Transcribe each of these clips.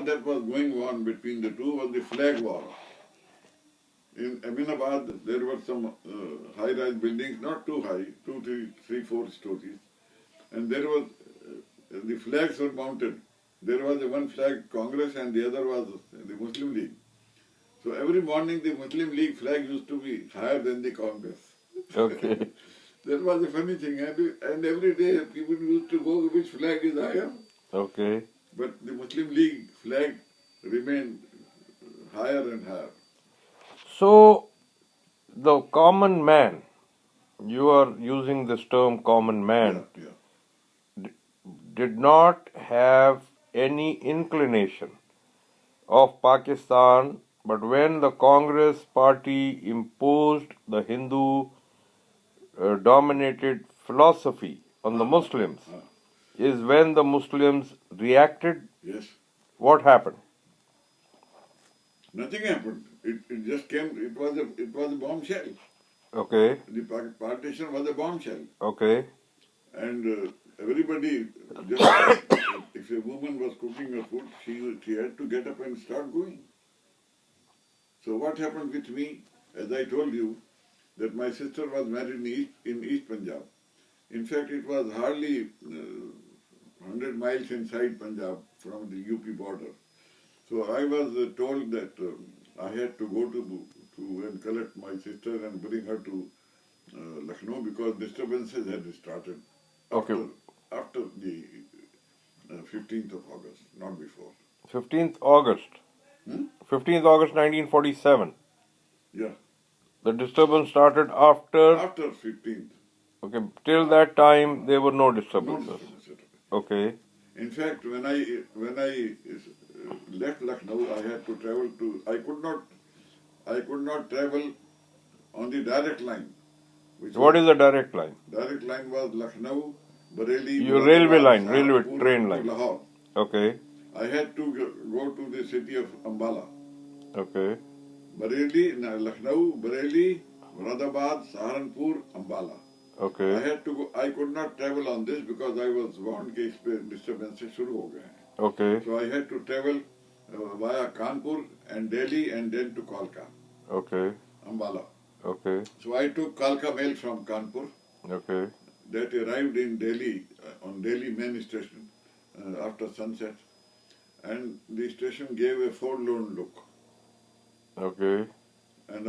that was going on between the two was the flag war. In Aminabad, there were some high-rise buildings, not too high, 2, 3, 4 stories, and there was the flags were mounted. There was one flag Congress and the other was the Muslim League. So every morning the Muslim League flag used to be higher than the Congress. Okay. That was a funny thing, and every day people used to go which flag is higher. Okay. But the Muslim League flag remained higher and higher. So, the common man, you are using this term common man, did not have any inclination of Pakistan, but when the Congress party imposed the Hindu dominated philosophy on the Muslims, is when the Muslims reacted. Yes. What happened? Nothing happened. It just came. It was a bombshell. Okay. The partition was a bombshell. Okay. And everybody, just if a woman was cooking her food, she had to get up and start going. So what happened with me? As I told you, that my sister was married in East Punjab. In fact, it was hardly 100 miles inside Punjab from the UP border. So I was told that I had to go to and collect my sister and bring her to Lucknow because disturbances had started after the 15th of August, not before. 15th August. 15th August 1947. Yeah. The disturbance started after 15th. Okay, till that time there were no disturbances. No disturbances. Okay. In fact, when I left Lucknow, I had to travel to. I could not travel on the direct line. What is the direct line? Direct line was Lucknow, Bareilly. Your railway line, railway Saharanpur, train line. Lahore. Okay. I had to go to the city of Ambala. Okay. Bareilly, Lucknow, Bareilly, Moradabad, Saharanpur, Ambala. Okay. I had to go. I could not travel on this because I was warned that disturbances शुरू हो गए. Okay. So I had to travel via Kanpur and Delhi and then to Kalka. Okay. Ambala. Okay. So I took Kalka mail from Kanpur. Okay. That arrived in Delhi on Delhi main station after sunset, and the station gave a forlorn look. Okay. And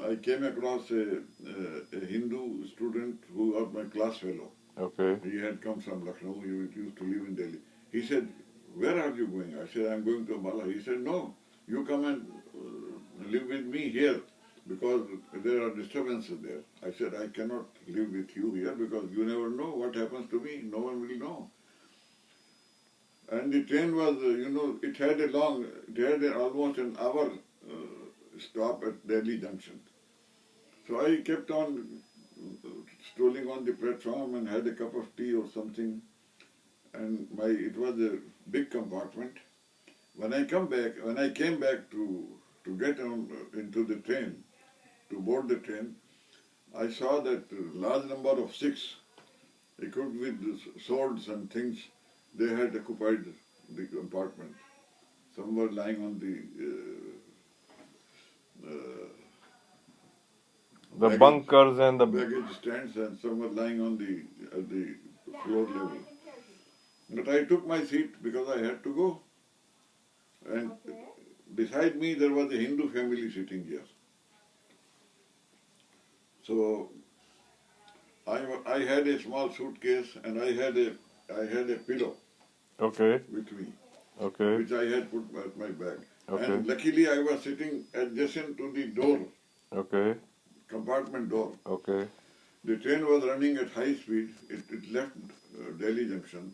I came across a Hindu student who was my class fellow. Okay. He had come from Lucknow. He used to live in Delhi. He said, "Where are you going?" I said, "I'm going to Ambala." He said, "No, you come and live with me here because there are disturbances there." I said, "I cannot live with you here because you never know what happens to me. No one will know." And the train was, it had almost an hour stop at Delhi Junction. So I kept on strolling on the platform and had a cup of tea or something. And it was a big compartment. When I came back to get on into the train, to board the train, I saw that a large number of Sikhs, equipped with swords and things, they had occupied the compartment. Some were lying on the bunkers and the baggage stands, and some were lying on the floor level. But I took my seat because I had to go. And beside me there was a Hindu family sitting here. So I had a small suitcase and I had a pillow. Okay. With me. Okay. Which I had put at my bag. Okay. And luckily I was sitting adjacent to the door. Okay. Compartment door. Okay. The train was running at high speed. It left Delhi Junction.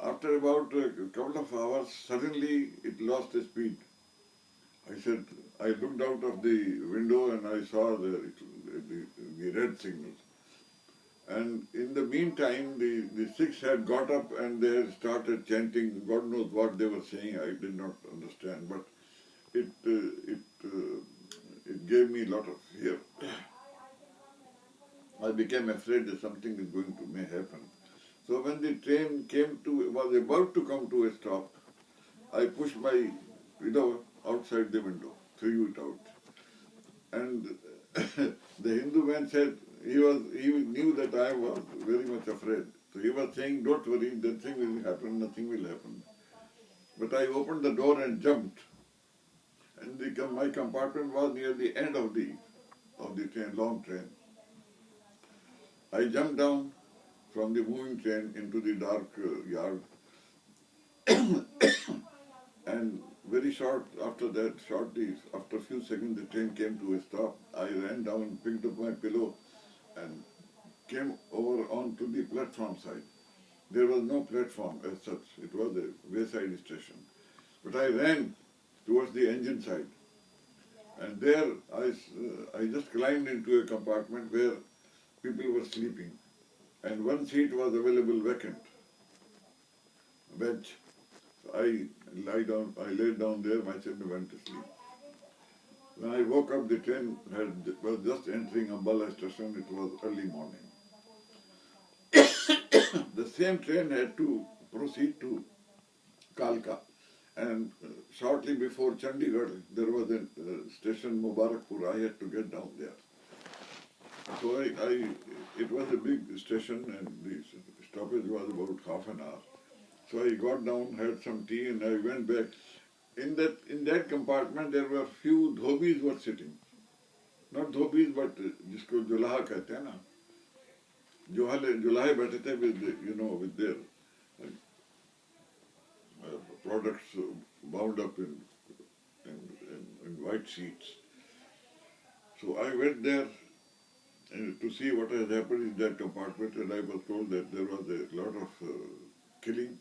After about a couple of hours, suddenly it lost the speed. I looked out of the window and I saw the red signal. And in the meantime, the Sikhs had got up and they had started chanting. God knows what they were saying. I did not understand, but it gave me a lot of fear. I became afraid that something is going to may happen. So when the train was about to come to a stop, I pushed my widow outside the window, threw it out. And the Hindu man said he knew that I was very much afraid. So he was saying, don't worry, nothing will happen, nothing will happen. But I opened the door and jumped. And my compartment was near the end of the train, long train. I jumped down from the moving train into the dark yard. And very shortly, after a few seconds, the train came to a stop. I ran down, picked up my pillow, and came over onto the platform side. There was no platform as such. It was a wayside station. But I ran towards the engine side. And there I just climbed into a compartment where people were sleeping. And one seat was available vacant, bench. So I laid down there myself and went to sleep. When I woke up, the train was just entering Ambala station. It was early morning. The same train had to proceed to Kalka. And shortly before Chandigarh, there was a station, Mubarakpur. I had to get down there. So it was a big station and the stoppage was about half an hour. So I got down, had some tea and I went back. In that compartment there were few dhobis were sitting. Not dhobis but jisko julaha kehte hain na. Julahe baithe the with their products bound up in white sheets. So I went there to see what has happened in that compartment, and I was told that there was a lot of killing,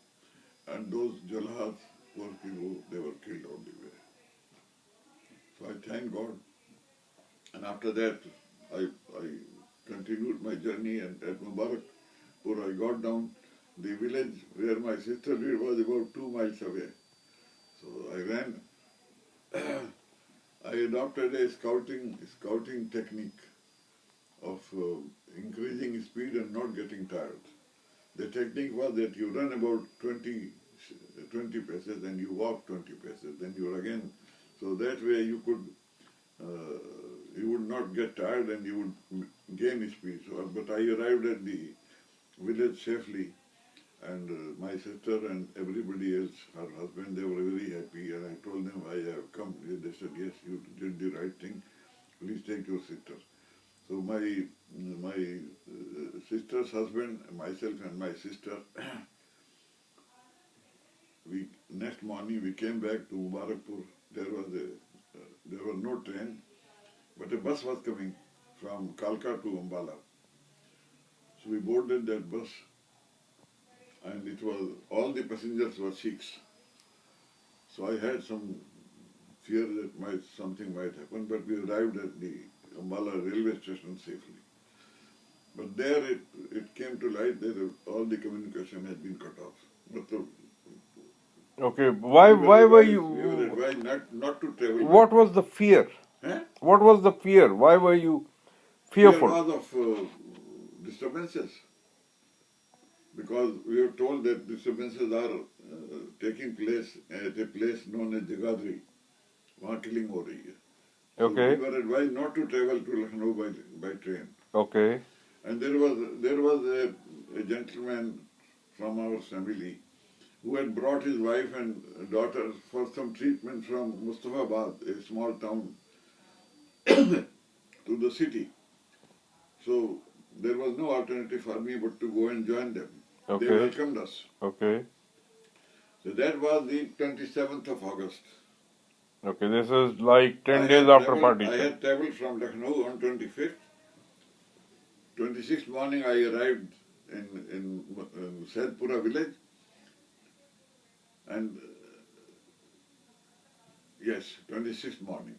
and those Jalahas, poor people, they were killed on the way. So I thank God. And after that, I continued my journey, and at Mubarakpur I got down. The village where my sister lived was about 2 miles away. So I ran. I adopted a scouting technique of increasing speed and not getting tired. The technique was that you run about 20 paces and you walk 20 paces, then you again. So that way you would not get tired and you would gain speed. So, but I arrived at the village safely, and my sister and everybody else, her husband, they were very happy, and I told them I have come. They said, yes, you did the right thing. Please take your sister. So my sister's husband, myself and my sister, next morning we came back to Mubarakpur. There was no train, but a bus was coming from Kalka to Ambala. So we boarded that bus, and all the passengers were Sikhs. So I had some fear that something might happen, but we arrived at the Ambala railway station safely. But there it came to light that all the communication had been cut off. Okay, why were you? We were advised not to travel. What was the fear? Huh? What was the fear? Why were you fearful? Fear was of disturbances. Because we were told that disturbances are taking place at a place known as Jagadri. वहाँ killing हो रही है. Okay. So we were advised not to travel to Lucknow by train. Okay. And there was a gentleman from our family who had brought his wife and daughter for some treatment from Mustafabad, a small town, to the city. So there was no alternative for me but to go and join them. Okay. They welcomed us. Okay. So that was the 27th of August. Okay, this is like 10 days after partition. I had traveled from Lucknow on 25th. 26th morning I arrived in Saidpura village. And yes, 26th morning.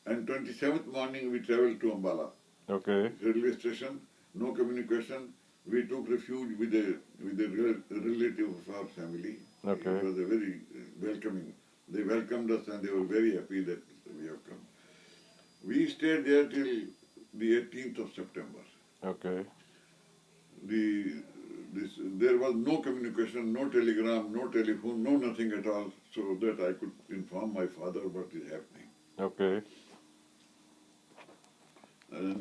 And 27th morning we traveled to Ambala. Okay. Railway station, no communication. We took refuge with a relative of our family. Okay. It was a very welcoming. They welcomed us and they were very happy that we have come. We stayed there till the 18th of September. Okay. The there was no communication, no telegram, no telephone, no nothing at all, so that I could inform my father what is happening. Okay. And